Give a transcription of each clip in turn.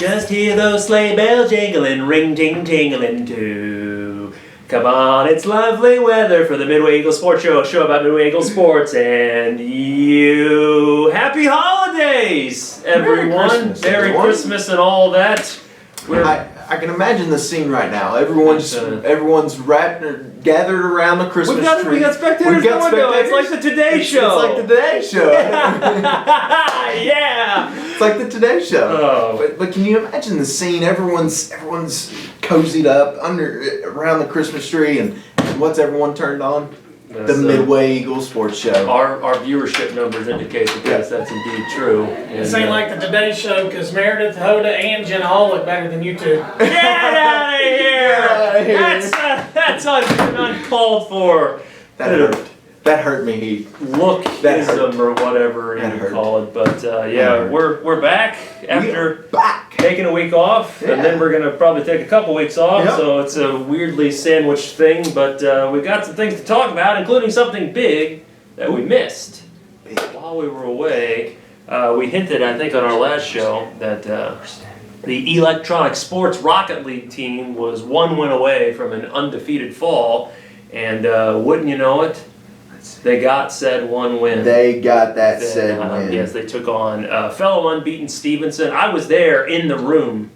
just hear those sleigh bells jingling, ring ting tingling too. Come on, it's lovely weather for the Midway Eagle Sports Show, a show about Midway Eagle Sports and you. Happy holidays, everyone. Merry Christmas and all that. I can imagine the scene right now. Everyone's wrapped or gathered around the Christmas tree. We got spectators. It's like the Today Show. It's like the Today Show. Yeah. It's like the Today Show. Oh. But can you imagine the scene? Everyone's cozied up around the Christmas tree, and what's everyone turned on? The Midway Eagle Sports Show. Our viewership numbers indicate that that's indeed true. This ain't like the Today Show, because Meredith, Hoda, and Jenna all look better than you two. Get out of here! That's uncalled for. That hurt me, Heath. Lookism or whatever you call it. But yeah, we're back after taking a week off, and then we're gonna probably take a couple weeks off. Yep. So it's a weirdly sandwiched thing, but we've got some things to talk about, including something big that we missed while we were away. We hinted, I think, on our last show that the Electronic Sports Rocket League team was one win away from an undefeated fall, and wouldn't you know it, they got said one win. They got that said win. Yes, they took on fellow unbeaten Stevenson. I was there in the room.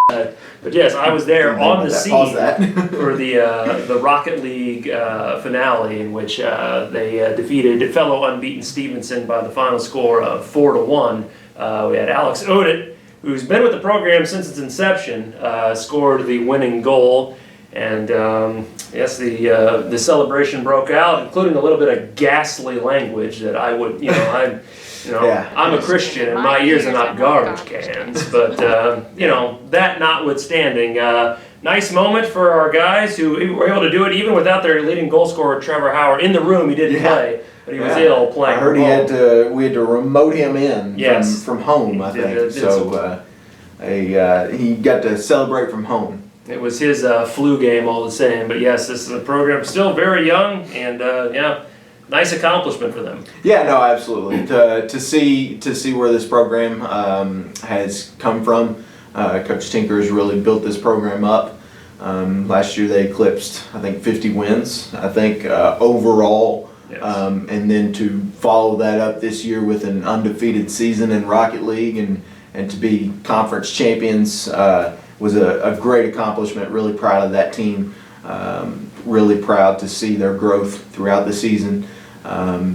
But yes, I was there on the scene for the Rocket League finale, in which they defeated fellow unbeaten Stevenson by the final score of 4-1. We had Alex Odit, who's been with the program since its inception, scored the winning goal. And yes, the celebration broke out, including a little bit of ghastly language that I would, I'm a Christian and my ears are not garbage cans. But that notwithstanding, nice moment for our guys who were able to do it even without their leading goal scorer Trevor Howard in the room. He didn't play, but he was ill playing. I heard we had to remote him in from home. I think he got to celebrate from home. It was his flu game all the same, but yes, this is a program still very young, and nice accomplishment for them. Yeah, no, absolutely. To see where this program has come from, Coach Tinker has really built this program up. Last year they eclipsed, I think, 50 wins, overall, yes. And then to follow that up this year with an undefeated season in Rocket League and to be conference champions. Was a great accomplishment. Really proud of that team. Really proud to see their growth throughout the season.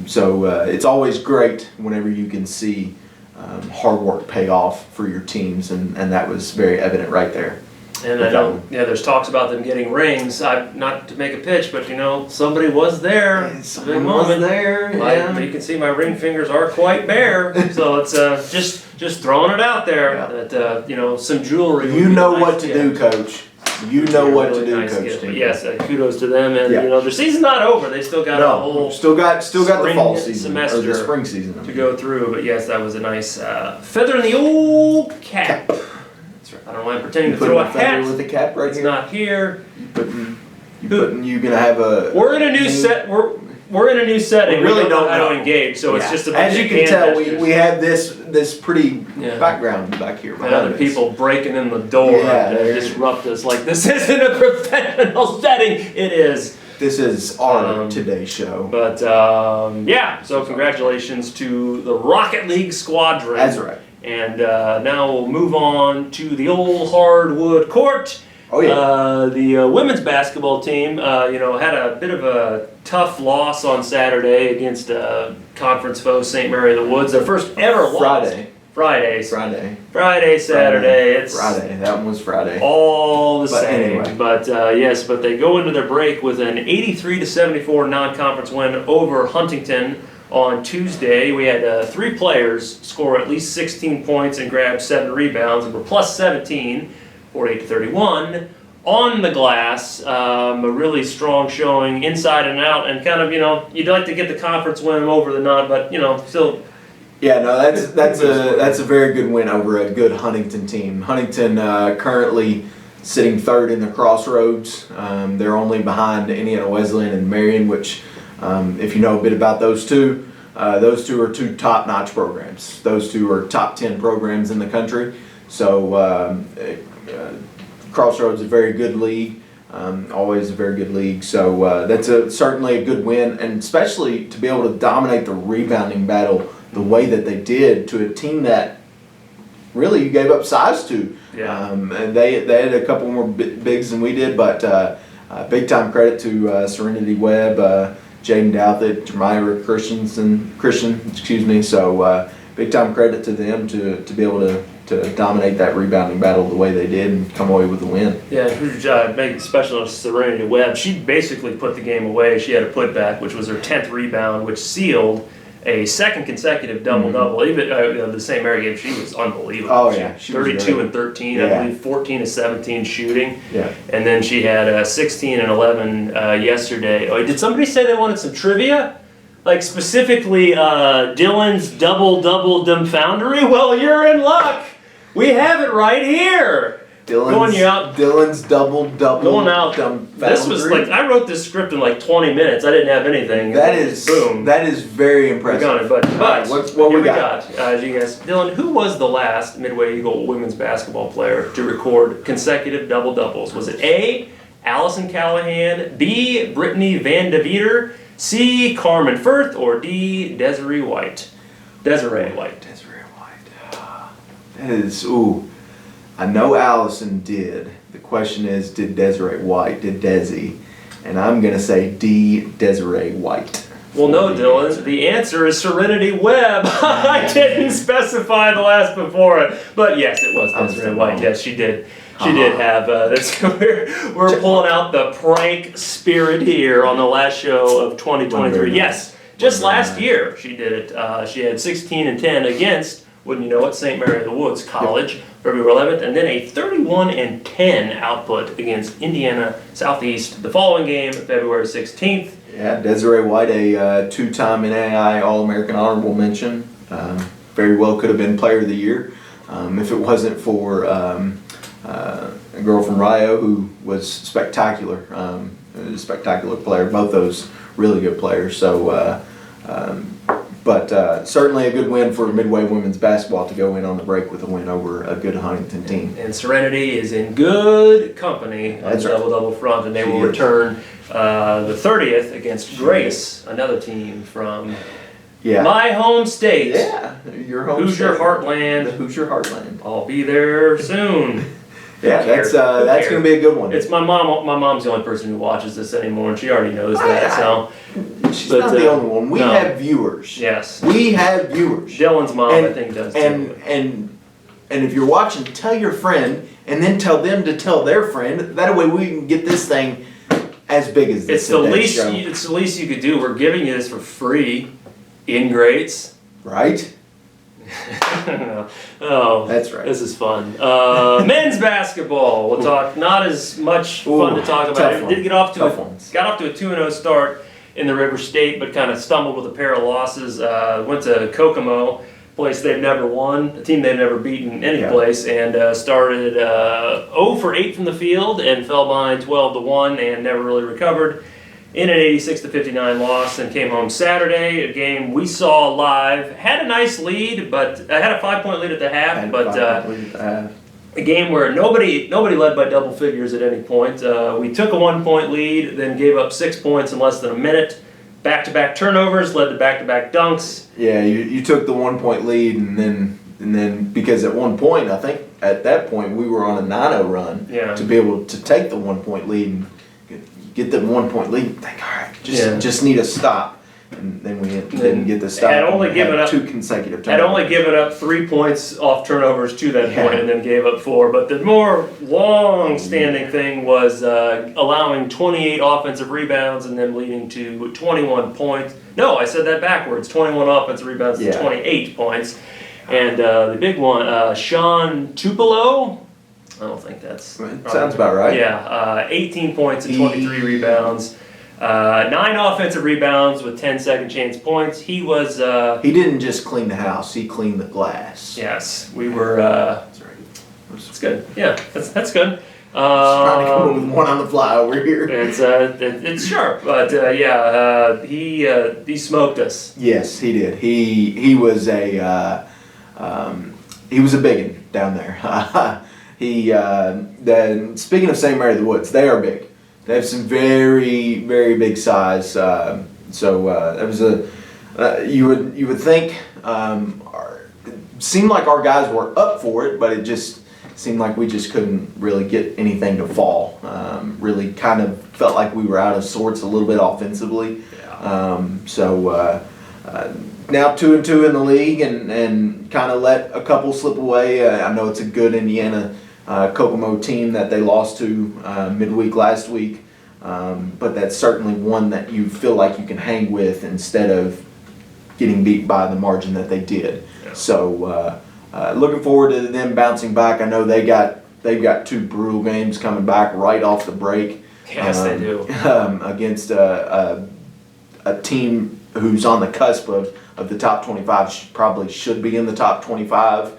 So it's always great whenever you can see hard work pay off for your teams, and that was very evident right there. And I know, there's talks about them getting rings. Not to make a pitch, but somebody was there. Someone was there. Yeah. You can see my ring fingers are quite bare, so it's just throwing it out there. Yeah. That some jewelry. You know what to do, Coach. You know what to do, Coach. But yes, kudos to them, and their season's not over. They still got a whole still got the fall season semester or the spring season to go through. But yes, that was a nice feather in the old cap. I don't know why I'm pretending to throw a hat. With the cap right it's here. Not here. You gonna have a. We're in a new set. We're in a new setting. We really don't know how to engage, so it's just a. As you can tell, we have this pretty background back here. And other people breaking in the door to disrupt us. Like, this isn't a professional setting. It is. This is our Today Show. But so congratulations to the Rocket League squadron. That's right. And now we'll move on to the old hardwood court. Oh yeah. The women's basketball team, had a bit of a tough loss on Saturday against conference foe St. Mary of the Woods. Their first ever loss. Friday, Saturday. It's Friday. That one was Friday. All the same. Anyway. But but they go into their break with an 83-74 non-conference win over Huntington. On Tuesday, we had 3 players score at least 16 points and grab 7 rebounds, and we're plus 17, 48-31. On the glass, a really strong showing inside and out, and kind of, you'd like to get the conference win over the non, but, still. Yeah, no, that's a very good win over a good Huntington team. Huntington currently sitting 3rd in the Crossroads. They're only behind Indiana Wesleyan and Marion, which, if you know a bit about those two, those two are two top-notch programs. Those two are top 10 programs in the country. So Crossroads is a very good league, always a very good league. So that's certainly a good win, and especially to be able to dominate the rebounding battle the way that they did to a team that really you gave up size to. Yeah. And they had a couple more bigs than we did, but big time credit to Serenity Webb, Jaden Douthit, Jeremiah Christian, excuse me. So big time credit to them to be able to dominate that rebounding battle the way they did and come away with the win. Yeah, huge big special to Serenity Webb. She basically put the game away. She had a putback, which was her 10th rebound, which sealed a second consecutive double-double. Even the St. Mary game, she was unbelievable. Oh, yeah. She was 32 great. and 13, Yeah. I believe 14 to 17 shooting. Yeah. And then she had 16 and 11 yesterday. Oh, did somebody say they wanted some trivia? Like specifically Dylan's double-double dumbfoundery? Well, you're in luck. We have it right here. Dylan's double-double. Going out. This was like, I wrote this script in like 20 minutes. I didn't have anything. That is boom. That is very impressive. We're going, but what we got? You guys, Dylan, who was the last Midway Eagle women's basketball player to record consecutive double doubles? Was it A, Allison Callahan, B, Brittany Van de Veter, C, Carmen Firth, or D, Desiree White? Desiree White. That is, I know Allison did. The question is, did Desiree White, did Desi? And I'm going to say D, Desiree White. Well, no, Dylan. The answer is Serenity Webb. I didn't specify the last before it. But yes, it was Desiree White. Yes, she did. She did have, we're pulling out the prank spirit here on the last show of 2023. Yes, just last year she did it. She had 16 and 10 against, wouldn't you know it, St. Mary of the Woods College, February 11th, and then a 31 and 10 output against Indiana Southeast the following game, February 16th. Yeah, Desiree White, a two-time NAIA All-American honorable mention. Very well could have been Player of the Year if it wasn't for a girl from Rio who was spectacular. A spectacular player. Both those really good players. So. But certainly a good win for Midway women's basketball to go in on the break with a win over a good Huntington team. And Serenity is in good company on the double-double front, and they will return the 30th against Grace, another team from my home state. Yeah, your home Hoosier state. Heartland. The Hoosier Heartland. I'll be there soon. Yeah, that's going to be a good one. It's my mom. My mom's the only person who watches this anymore, and she already knows that. So she's not the only one. We have viewers. Yes, we have viewers. Dylan's mom, I think, does too. And if you're watching, tell your friend, and then tell them to tell their friend. That way, we can get this thing as big as this. It's the least you could do. We're giving you this for free, in Grace. Right. Oh, that's right. This is fun. Men's basketball. We'll talk. Not as much fun to talk about. It did get off to a 2-0 start in the River State, but kind of stumbled with a pair of losses. Went to Kokomo, place they've never won, a team they've never beaten any place, and started 0 for 8 from the field and fell behind 12-1 and never really recovered. In an 86-59 loss, and came home Saturday, a game we saw live. Had a nice lead, but I had a 5-point lead at the half, but a game where nobody led by double figures at any point. We took a 1-point lead, then gave up 6 points in less than a minute. Back-to-back turnovers led to back-to-back dunks. Yeah, you took the 1-point lead, and then because at one point, I think at that point we were on a 9-0 run to be able to take the 1-point lead and get the 1-point lead, think, all right, just need a stop. And then we didn't get the stop. Had only given up 2 consecutive turnovers. Had only given up 3 points off turnovers to that point, and then gave up 4. But the more long-standing thing was allowing 28 offensive rebounds and then leading to 21 points. No, I said that backwards. 21 offensive rebounds to 28 points. And the big one, Sean Tupelo. I don't think that's... Sounds about right. Yeah, 18 points and 23 rebounds. 9 offensive rebounds with 10 second chance points. He was... he didn't just clean the house, he cleaned the glass. Yes, we were... that's right. That's good. Yeah, that's good. Trying to come up with one on the fly over here. It's sharp, but he smoked us. Yes, he did. He was a biggin down there. Speaking of St. Mary of the Woods, they are big. They have some very, very big size. That was you would think. It seemed like our guys were up for it, but it just seemed like we just couldn't really get anything to fall. Really kind of felt like we were out of sorts a little bit offensively. Yeah. Now 2-2 in the league and kind of let a couple slip away. I know it's a good Indiana Kokomo team that they lost to midweek last week, but that's certainly one that you feel like you can hang with instead of getting beat by the margin that they did. Yeah. So looking forward to them bouncing back. I know they've got 2 brutal games coming back right off the break. Yes, they do. Against a team who's on the cusp of the top 25, probably should be in the top 25.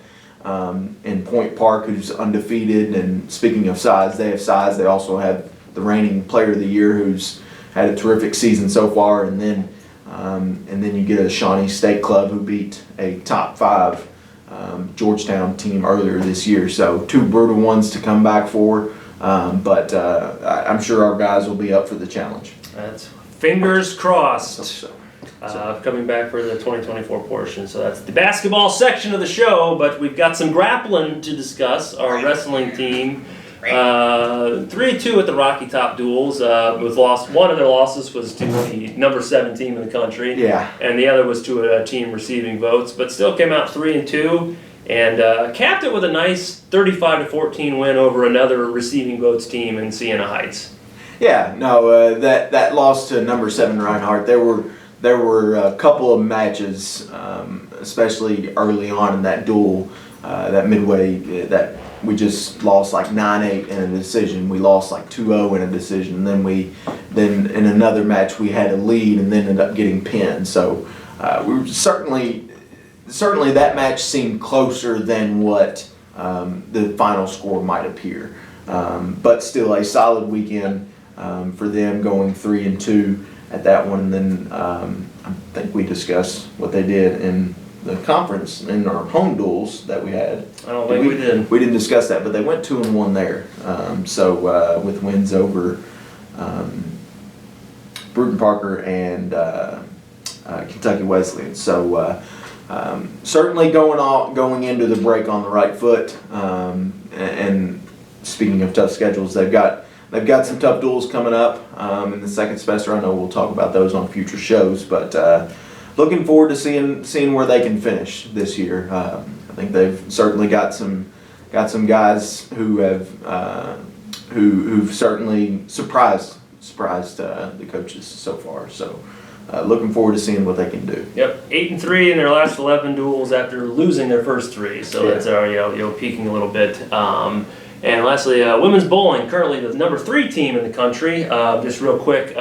In Point Park, who's undefeated, and speaking of size, they have size. They also have the reigning Player of the Year, who's had a terrific season so far, and then you get a Shawnee State Club who beat a top 5 Georgetown team earlier this year. So 2 brutal ones to come back for, but I'm sure our guys will be up for the challenge. That's fingers crossed. So. Coming back for the 2024 portion. So that's the basketball section of the show, but we've got some grappling to discuss. Our wrestling team, 3-2 at the Rocky Top duels. One of their losses was to the number 7 team in the country. Yeah. And the other was to a team receiving votes, but still came out 3-2 and capped it with a nice 35-14 win over another receiving votes team in Siena Heights. Yeah, no, that loss to number 7 Reinhardt, there were a couple of matches, especially early on in that duel, that Midway, that we just lost like 9-8 in a decision. We lost like 2-0 in a decision. And then in another match we had a lead and then ended up getting pinned. So we were certainly that match seemed closer than what the final score might appear. But still a solid weekend for them, going 3-2. At that one, and then I think we discussed what they did in the conference in our home duels that we had. I don't think we did. We didn't discuss that, but they went 2-1 there. With wins over Bruton Parker and Kentucky Wesleyan. So certainly going into the break on the right foot. And speaking of tough schedules, they've got some tough duels coming up in the second semester. I know we'll talk about those on future shows, but looking forward to seeing where they can finish this year. I think they've certainly got some guys who have who've certainly surprised the coaches so far. So looking forward to seeing what they can do. Yep, 8-3 in their last 11 duels after losing their first 3. So yeah. That's peaking a little bit. And lastly, women's bowling, currently the number 3 team in the country. Just real quick,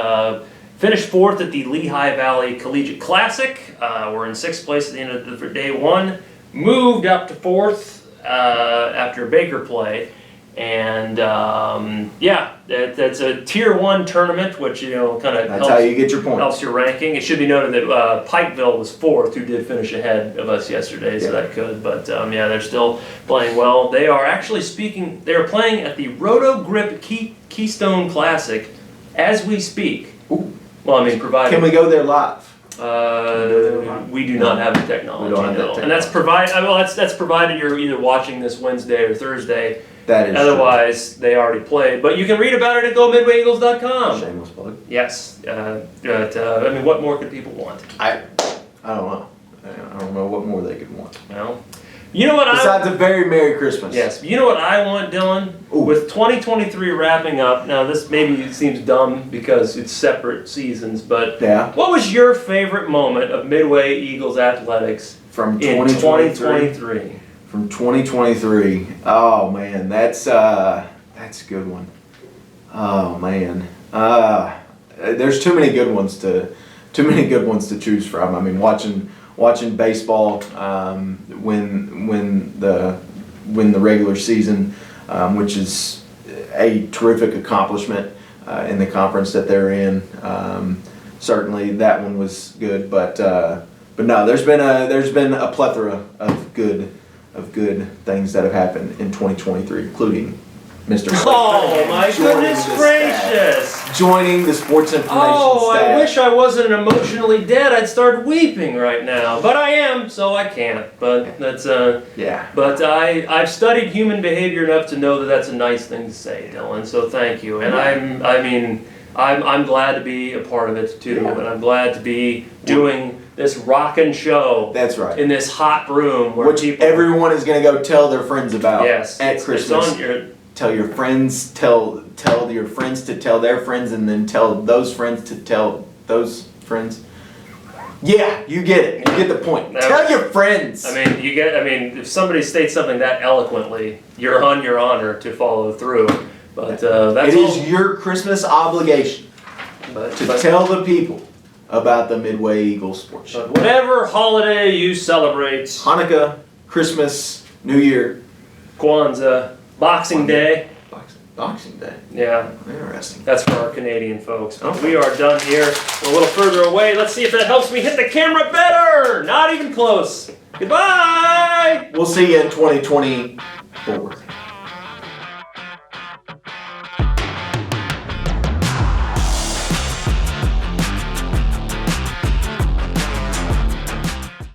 finished 4th at the Lehigh Valley Collegiate Classic. We're in 6th place at the end of day 1. Moved up to 4th after Baker play. And that's a Tier 1 tournament, which kind of that's how you get your points. Helps your ranking. It should be noted that Pikeville was 4th, who did finish ahead of us yesterday, so that could. But they're still playing well. They are actually they are playing at the Roto Grip Keystone Classic as we speak. Ooh. Well, I mean, provided. Can we go there live? We do not have the technology. We don't have that technology. And that's provided. That's provided you're either watching this Wednesday or Thursday. That is Otherwise, they already played. But you can read about it at GoMidwayEagles.com. Shameless plug. Yes. What more could people want? I don't know. I don't know what more they could want. Well, you know what Besides a very Merry Christmas. Yes. You know what I want, Dylan? Ooh. With 2023 wrapping up, now this maybe seems dumb because it's separate seasons, but what was your favorite moment of Midway Eagles athletics from in 2023? From 2023. Oh man, that's a good one. Oh man, there's too many good ones to choose from. I mean, watching baseball win the regular season, which is a terrific accomplishment in the conference that they're in. Certainly that one was good, but no, there's been a plethora of good things that have happened in 2023, including Mr. Oh my goodness gracious! Joining the sports information Oh, staff. I wish I wasn't emotionally dead. I'd start weeping right now, but I am, so I can't. But that's Yeah. But I've studied human behavior enough to know that that's a nice thing to say, Dylan. So thank you. And I'm glad to be a part of it too, Yeah. and I'm glad to be doing this rockin' show. That's right. In this hot room where Which people. everyone is going to go tell their friends about Yes. at It's Christmas. on your. Tell your friends, tell your friends to tell their friends, and then tell those friends to tell those friends. Yeah, you get it. You get the point. Tell your friends. I mean, if somebody states something that eloquently, you're on your honor to follow through. But that's it is your Christmas obligation to tell the people about the Midway Eagle Sports Show. But whatever holiday you celebrate, Hanukkah, Christmas, New Year, Kwanzaa, Boxing Day. Boxing Day. Yeah, Interesting. that's for our Canadian folks. But Okay. we are done here. We're a little further away. Let's see if that helps me hit the camera better. Not even close. Goodbye. We'll see you in 2024.